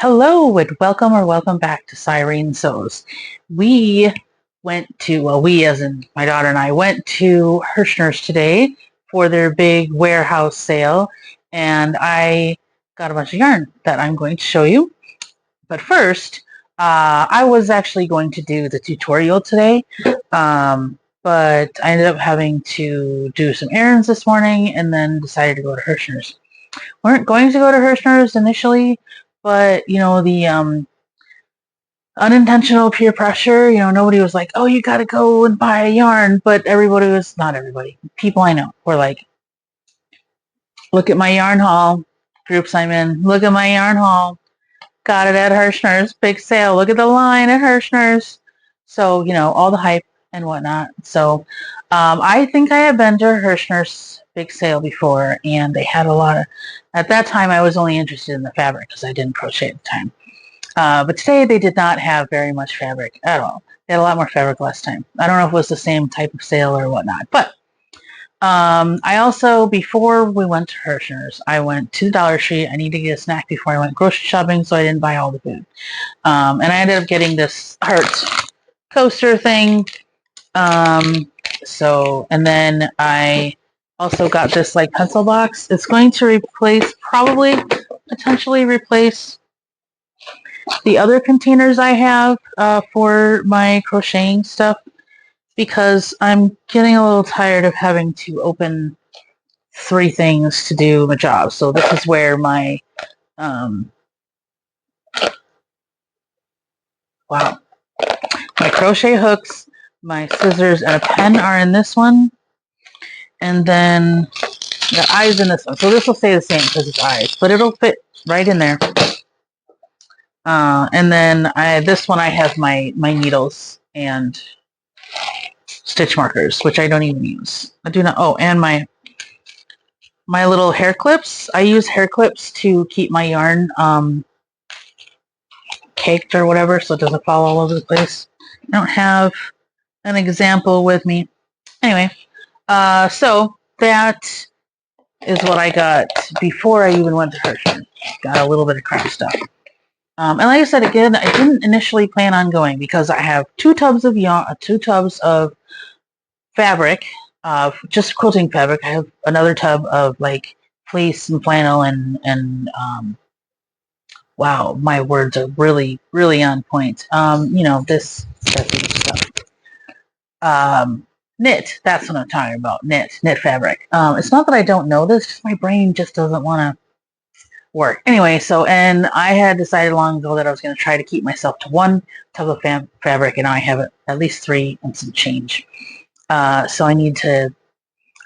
Hello and welcome or welcome back to Cyrene Sews. We we as in my daughter and I went to Herrschners today for their big warehouse sale, and I got a bunch of yarn that I'm going to show you. But first, I was actually going to do the tutorial today, but I ended up having to do some errands this morning and then decided to go to Herrschners. Weren't going to go to Herrschners initially, but the unintentional peer pressure, nobody was like, oh, you got to go and buy a yarn, but not everybody, people I know were like, look at my yarn haul, groups I'm in, look at my yarn haul, got it at Herrschners, big sale, look at the line at Herrschners. So, all the hype and whatnot. So I think I had been to Herrschners big sale before, and they had at that time I was only interested in the fabric because I didn't crochet at the time. But today they did not have very much fabric at all. They had a lot more fabric last time. I don't know if it was the same type of sale or whatnot. But I also, before we went to Herrschners, I went to the Dollar Tree. I needed to get a snack before I went grocery shopping, so I didn't buy all the food. And I ended up getting this heart coaster thing. And then I also got this like pencil box. It's going to potentially replace the other containers I have for my crocheting stuff, because I'm getting a little tired of having to open 3 things to do my job. So this is where my my crochet hooks, my scissors, and a pen are in this one, and then the eyes in this one. So this will stay the same because it's eyes, but it'll fit right in there. And then this one I have my needles and stitch markers, which I don't even use. I do not. Oh, and my little hair clips. I use hair clips to keep my yarn caked or whatever, so it doesn't fall all over the place. I don't have an example with me. Anyway, so that is what I got before I even went to Hershey. Got a little bit of crap stuff. And like I said, again, I didn't initially plan on going because I have 2 tubs of yarn, 2 tubs of fabric, just quilting fabric. I have another tub of like fleece and flannel and wow, my words are really, really on point. This stuff. Knit, that's what I'm talking about. Knit fabric. It's not that I don't know this, just my brain just doesn't want to work. Anyway, and I had decided long ago that I was going to try to keep myself to 1 tub of fabric, and now I have at least 3 and some change. So I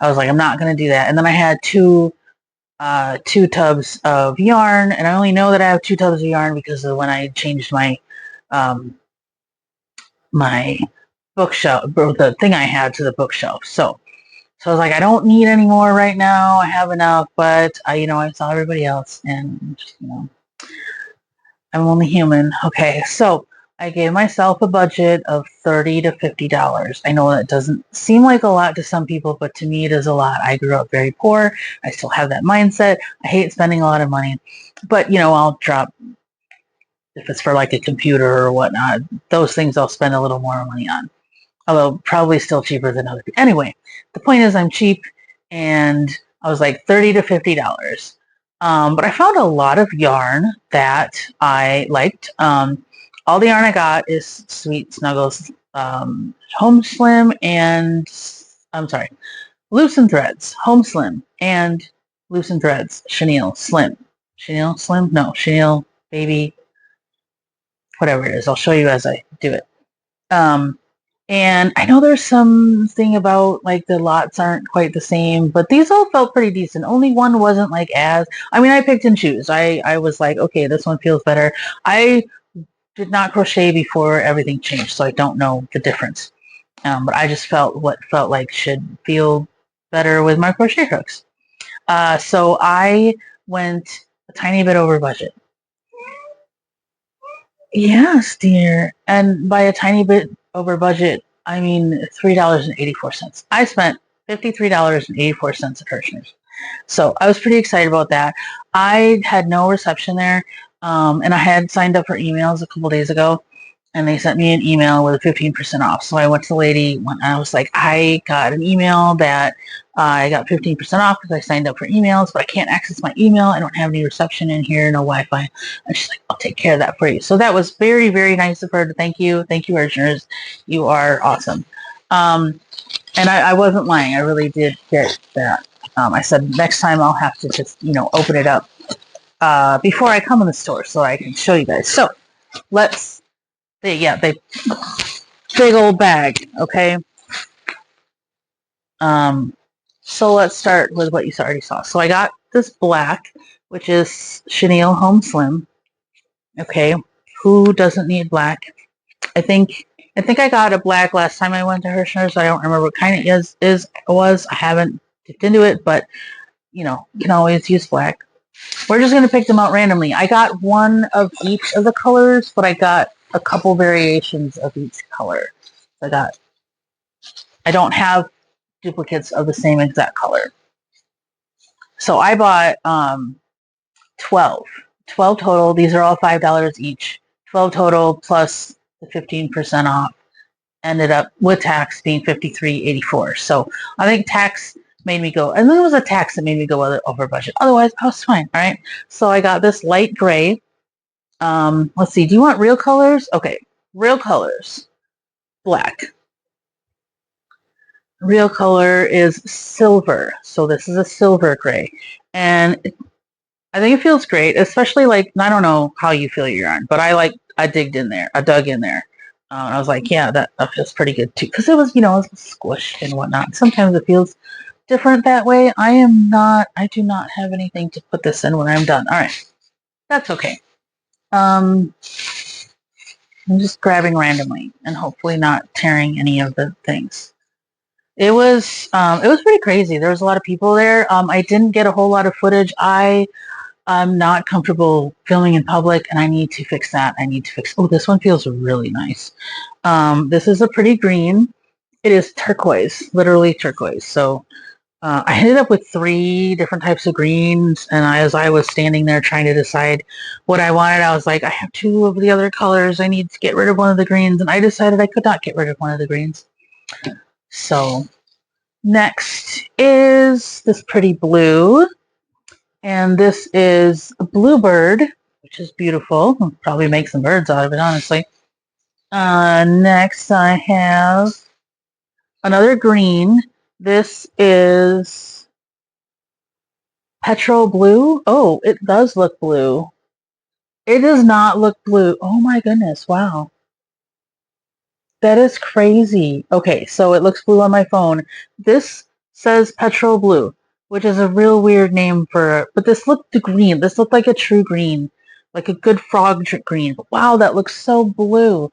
was like, I'm not going to do that. And then I had 2 tubs of yarn, and I only know that I have 2 tubs of yarn because of when I changed my my bookshelf, the thing I had, to the bookshelf. So I was like, I don't need any more right now. I have enough, but I saw everybody else, and I'm only human. Okay, so I gave myself a budget of $30 to $50. I know that doesn't seem like a lot to some people, but to me it is a lot. I grew up very poor. I still have that mindset. I hate spending a lot of money, but I'll drop, if it's for like a computer or whatnot, those things I'll spend a little more money on. Although probably still cheaper than other people. Anyway, the point is I'm cheap, and I was like $30 to $50. But I found a lot of yarn that I liked. All the yarn I got is Sweet Snuggles, Home Slim, and Loose and Threads, Home Slim, and Loose and Threads, Chenille Slim. Chenille Slim? No, Chenille Baby, whatever it is. I'll show you as I do it. And I know there's something about like the lots aren't quite the same, but these all felt pretty decent. Only one wasn't like I picked and choose. I was like, okay, this one feels better. I did not crochet before everything changed, so I don't know the difference. But I just felt what felt like should feel better with my crochet hooks. So I went a tiny bit over budget. Yes, dear. And by a tiny bit over budget, I mean $3.84. I spent $53.84 at Herrschners. So I was pretty excited about that. I had no reception there. And I had signed up for emails a couple days ago, and they sent me an email with 15% off. So I went to the lady when I was like, I got an email that I got 15% off because I signed up for emails, but I can't access my email. I don't have any reception in here, no Wi-Fi. And she's like, I'll take care of that for you. So that was very, very nice of her. Thank you. Thank you, Herrschners. You are awesome. And I wasn't lying. I really did get that. I said next time I'll have to just, open it up before I come in the store so I can show you guys. So they big old bag, okay? So let's start with what you already saw. So I got this black, which is Chenille Home Slim. Okay, who doesn't need black? I think I got a black last time I went to Herrschners. I don't remember what kind it was. I haven't dipped into it, but you can always use black. We're just gonna pick them out randomly. I got one of each of the colors, but I got a couple variations of each color. I don't have duplicates of the same exact color. So I bought 12 total. These are all $5 each. 12 total plus the 15% off. Ended up with tax being $53.84. So I think tax made me go, and then it was a tax that made me go over budget. Otherwise, I was fine. All right. So I got this light gray. Let's see. Do you want real colors? Okay. Real colors. Black. Real color is silver. So this is a silver gray. And I think it feels great, especially like, I don't know how you feel your yarn, but I dug in there. I was like, yeah, that feels pretty good too. Because it was, it was squished and whatnot. Sometimes it feels different that way. I do not have anything to put this in when I'm done. All right. That's okay. I'm just grabbing randomly and hopefully not tearing any of the things. It was pretty crazy. There was a lot of people there. I didn't get a whole lot of footage. I'm not comfortable filming in public, and I need to fix that. Oh, this one feels really nice. This is a pretty green. It is turquoise, literally turquoise. So I ended up with 3 different types of greens, and as I was standing there trying to decide what I wanted, I was like, I have 2 of the other colors. I need to get rid of one of the greens, and I decided I could not get rid of one of the greens. So next is this pretty blue. And this is a bluebird, which is beautiful. I'll probably make some birds out of it, honestly. Next, I have another green. This is petrol blue. Oh, it does look blue. It does not look blue. Oh my goodness, wow. That is crazy. Okay, so it looks blue on my phone. This says petrol blue, which is a real weird name but this looked green. This looked like a true green, like a good frog green. But wow, that looks so blue.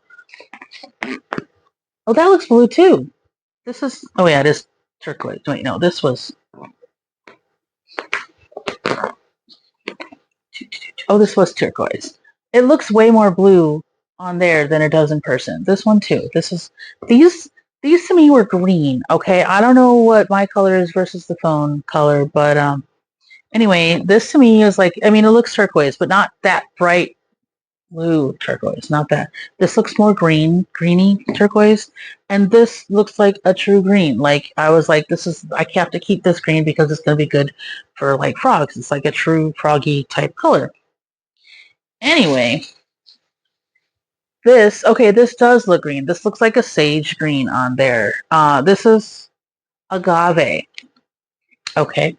Oh, that looks blue too. Oh yeah, it is turquoise. Wait, no, this was, this was turquoise. It looks way more blue on there than it does in person. This one too. These to me were green. Okay, I don't know what my color is versus the phone color, but anyway, this to me is like, it looks turquoise, but not that bright blue turquoise. Not that. This looks more greeny turquoise, and this looks like a true green. Like I was like, I have to keep this green because it's gonna be good for like frogs. It's like a true froggy type color. Anyway. This does look green. This looks like a sage green on there. This is agave. Okay.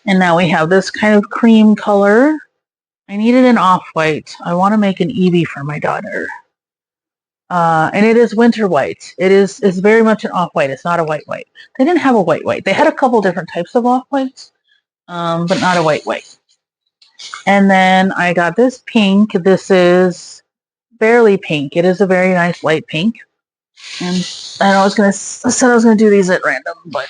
And now we have this kind of cream color. I needed an off-white. I want to make an Eevee for my daughter. And it is winter white. It's very much an off-white. It's not a white. They didn't have a white. They had a couple different types of off-whites, but not a white. And then I got this pink. This is barely pink. It is a very nice light pink. And I said I was gonna do these at random, but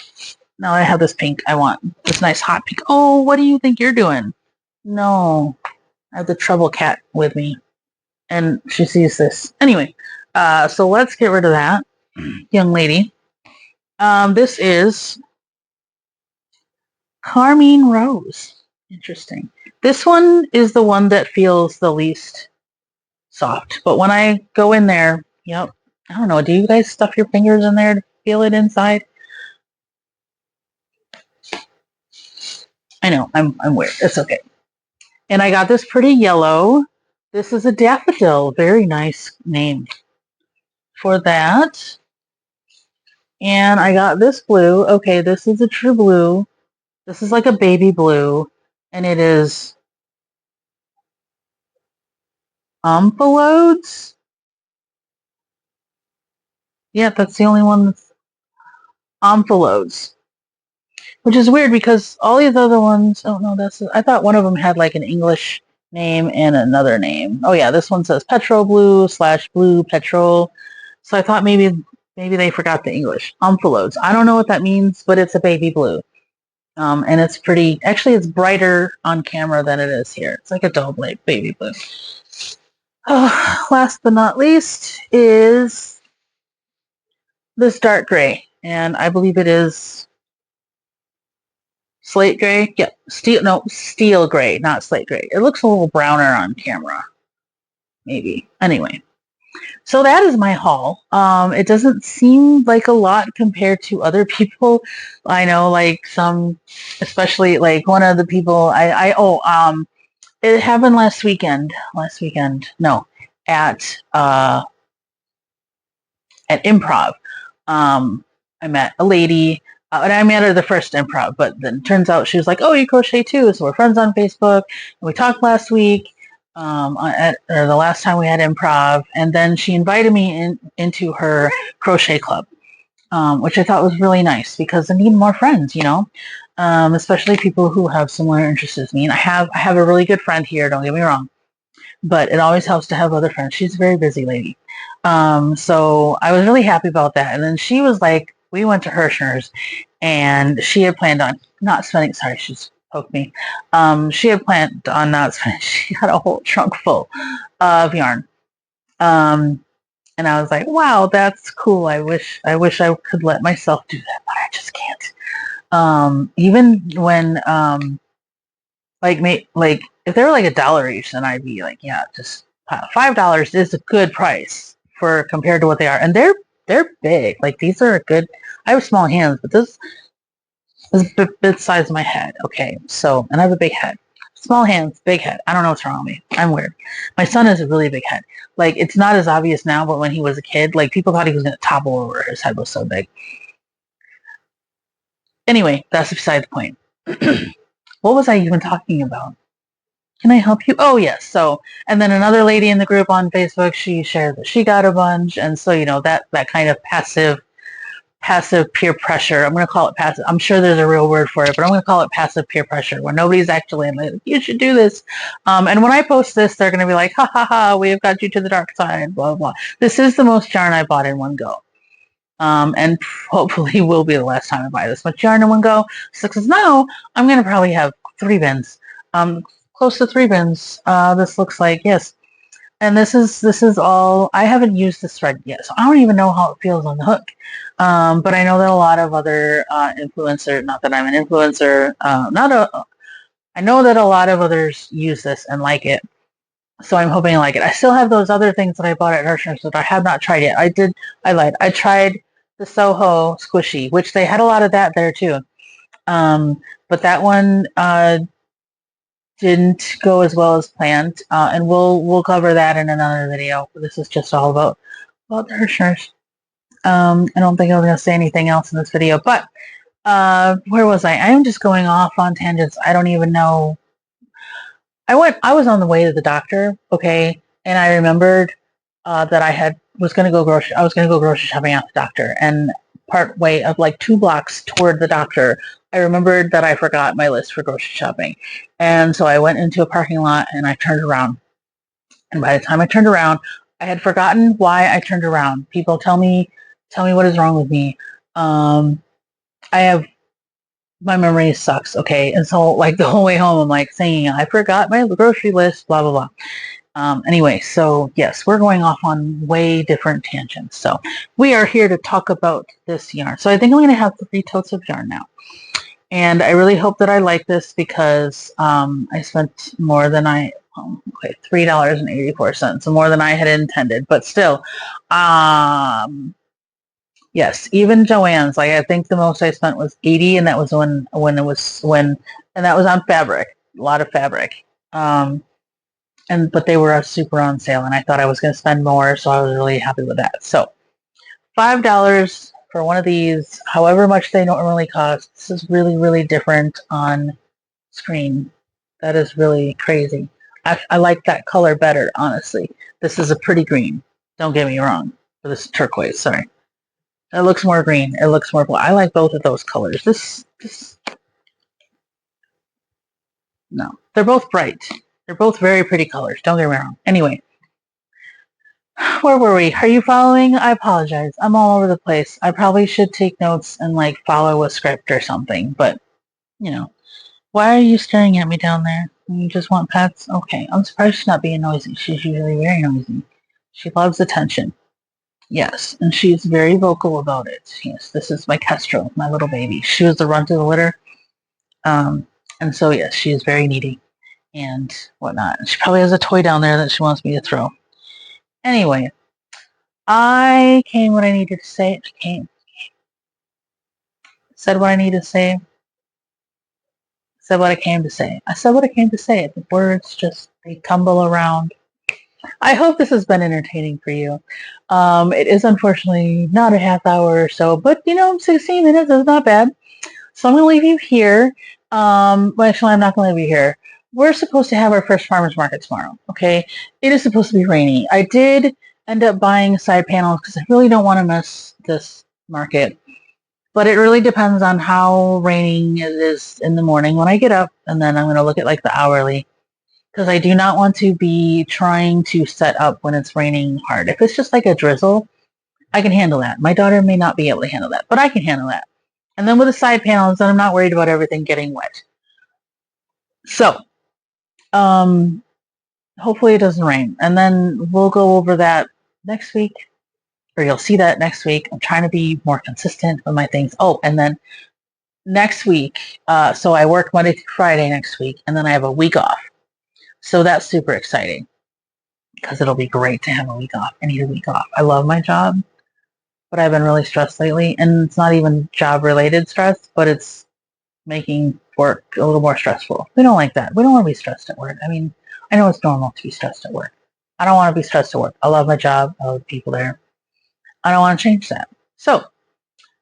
now I have this pink. I want this nice hot pink. Oh, what do you think you're doing? No, I have the trouble cat with me, and she sees this. Anyway, so let's get rid of that, young lady. This is Carmine Rose. Interesting. This one is the one that feels the least soft. But when I go in there, yep. I don't know. Do you guys stuff your fingers in there to feel it inside? I know. I'm weird. It's okay. And I got this pretty yellow. This is a daffodil. Very nice name for that. And I got this blue. Okay, this is a true blue. This is like a baby blue. And it is Omphalos. Yeah, that's the only one that's Omphalos. Which is weird because all these other ones, oh no, I thought one of them had like an English name and another name. Oh yeah, this one says Petro Blue / Blue Petrol. So I thought maybe they forgot the English. Omphalos. I don't know what that means, but it's a baby blue. And it's pretty, actually it's brighter on camera than it is here. It's like a dull baby blue. Oh, last but not least is this dark gray. And I believe it is slate gray? Yep. Steel gray, not slate gray. It looks a little browner on camera. Maybe. Anyway. So that is my haul. It doesn't seem like a lot compared to other people. I know like some, especially like one of the people it happened last weekend. No, at Improv. I met a lady, and I met her the first Improv, but then turns out she was like, "Oh, you crochet too?" So we're friends on Facebook, and we talked last week, or the last time we had Improv, and then she invited me into her crochet club, which I thought was really nice because I need more friends, especially people who have similar interests as me. And I have a really good friend here. Don't get me wrong. But it always helps to have other friends. She's a very busy lady. So I was really happy about that. And then she was like, we went to Herrschners and she had planned on not spending, sorry, she's poked me. She had planned on not spending, she had a whole trunk full of yarn. And I was like, wow, that's cool. I wish I could let myself do that, but I just can't. Even when, like if they were like $1 each, then I'd be like, yeah, just $5 is a good price for compared to what they are, and they're big. Like these are good. I have small hands, but this is the size of my head. Okay, so and I have a big head. Small hands, big head. I don't know what's wrong with me. I'm weird. My son has a really big head. Like it's not as obvious now, but when he was a kid, like people thought he was going to topple over. His head was so big. Anyway, that's beside the point. What was I even talking about? Can I help you? Oh, yes. So, and then another lady in the group on Facebook, she shared that she got a bunch. And so, that kind of passive peer pressure. I'm going to call it passive. I'm sure there's a real word for it, but I'm going to call it passive peer pressure where nobody's actually like, you should do this. And when I post this, they're going to be like, ha, ha, ha, we have got you to the dark side, blah, blah. This is the most yarn I bought in one go. And hopefully will be the last time I buy this much yarn in one go. So, because now I'm going to probably have 3 bins. Close to 3 bins. This looks like, yes. And this is all, I haven't used this thread yet, so I don't even know how it feels on the hook. But I know that a lot of other influencers, not that I'm an influencer, I know that a lot of others use this and like it. So I'm hoping I like it. I still have those other things that I bought at Herrschners that I have not tried yet. I lied. I tried the Soho squishy, which they had a lot of that there too. But that one, didn't go as well as planned, and we'll cover that in another video. This is just all about the Herrschners. I don't think I was going to say anything else in this video, but where was I? I am just going off on tangents. I don't even know. I was on the way to the doctor, okay, and I remembered that I was going to go grocery shopping at the doctor, and part way of like 2 blocks toward the doctor, I remembered that I forgot my list for grocery shopping. And so I went into a parking lot and I turned around. And by the time I turned around, I had forgotten why I turned around. People tell me what is wrong with me. My memory sucks, okay? And so like the whole way home, I'm like saying, I forgot my grocery list, blah, blah, blah. Anyway, so yes, we're going off on way different tangents. So we are here to talk about this yarn. So I think I'm going to have 3 totes of yarn now. And I really hope that I like this because I spent more than okay, $3.84, so more than I had intended. But still, yes, even Joann's. Like I think the most I spent was 80, and that was and that was on fabric, a lot of fabric. But they were super on sale, and I thought I was going to spend more, so I was really happy with that. So $5 for one of these, however much they normally cost. This is really, really different on screen. That is really crazy. I like that color better, honestly. This is a pretty green. Don't get me wrong. For this turquoise, sorry. It looks more green. It looks more blue. I like both of those colors. No. They're both bright. They're both very pretty colors. Don't get me wrong. Anyway, where were we? Are you following? I apologize. I'm all over the place. I probably should take notes and like follow a script or something, but you know. Why are you staring at me down there? You just want pets? Okay. I'm surprised she's not being noisy. She's usually very noisy. She loves attention. Yes, and she's very vocal about it. Yes, this is my Kestrel, my little baby. She was the runt of the litter. And so, yes, she is very needy and whatnot. She probably has a toy down there that she wants me to throw. Anyway, I came what I needed to say. Said what I needed to say. Said what I came to say. I said what I came to say. The words just, they tumble around. I hope this has been entertaining for you. It is unfortunately not a half hour or so, but 16 minutes is not bad. So I'm going to leave you here. Well, actually, I'm not going to leave you here. We're supposed to have our first farmer's market tomorrow, okay? It is supposed to be rainy. I did end up buying side panels because I really don't want to miss this market. But it really depends on how raining it is in the morning when I get up, and then I'm going to look at like the hourly because I do not want to be trying to set up when it's raining hard. If it's just like a drizzle, I can handle that. My daughter may not be able to handle that, but I can handle that. And then with the side panels, then I'm not worried about everything getting wet. So, hopefully it doesn't rain. And then we'll go over that next week, or you'll see that next week. I'm trying to be more consistent with my things. Oh, and then next week, so I work Monday through Friday next week, and then I have a week off. So that's super exciting because it'll be great to have a week off. I need a week off. I love my job, but I've been really stressed lately, and it's not even job-related stress, but it's making work a little more stressful. We don't like that. We don't want to be stressed at work. I mean, I know it's normal to be stressed at work. I don't want to be stressed at work. I love my job. I love the people there. I don't want to change that. So,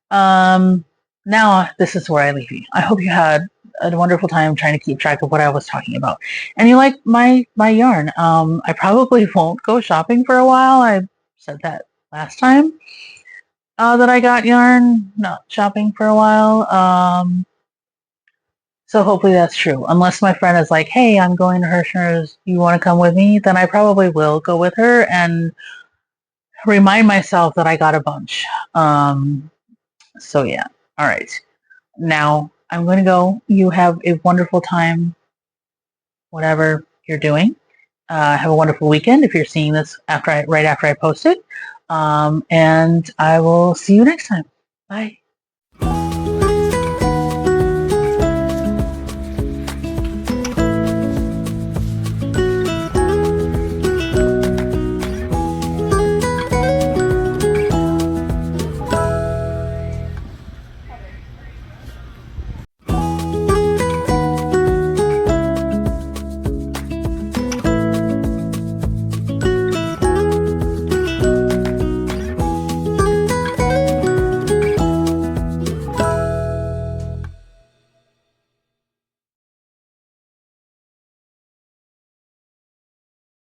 now this is where I leave you. I hope you had a wonderful time trying to keep track of what I was talking about. And you like my yarn. I probably won't go shopping for a while. I said that last time that I got yarn, not shopping for a while. So hopefully that's true. Unless my friend is like, hey, I'm going to Herrschners. You want to come with me? Then I probably will go with her and remind myself that I got a bunch. So yeah. All right. Now I'm going to go. You have a wonderful time, whatever you're doing. Have a wonderful weekend if you're seeing this right after I post it. And I will see you next time. Bye.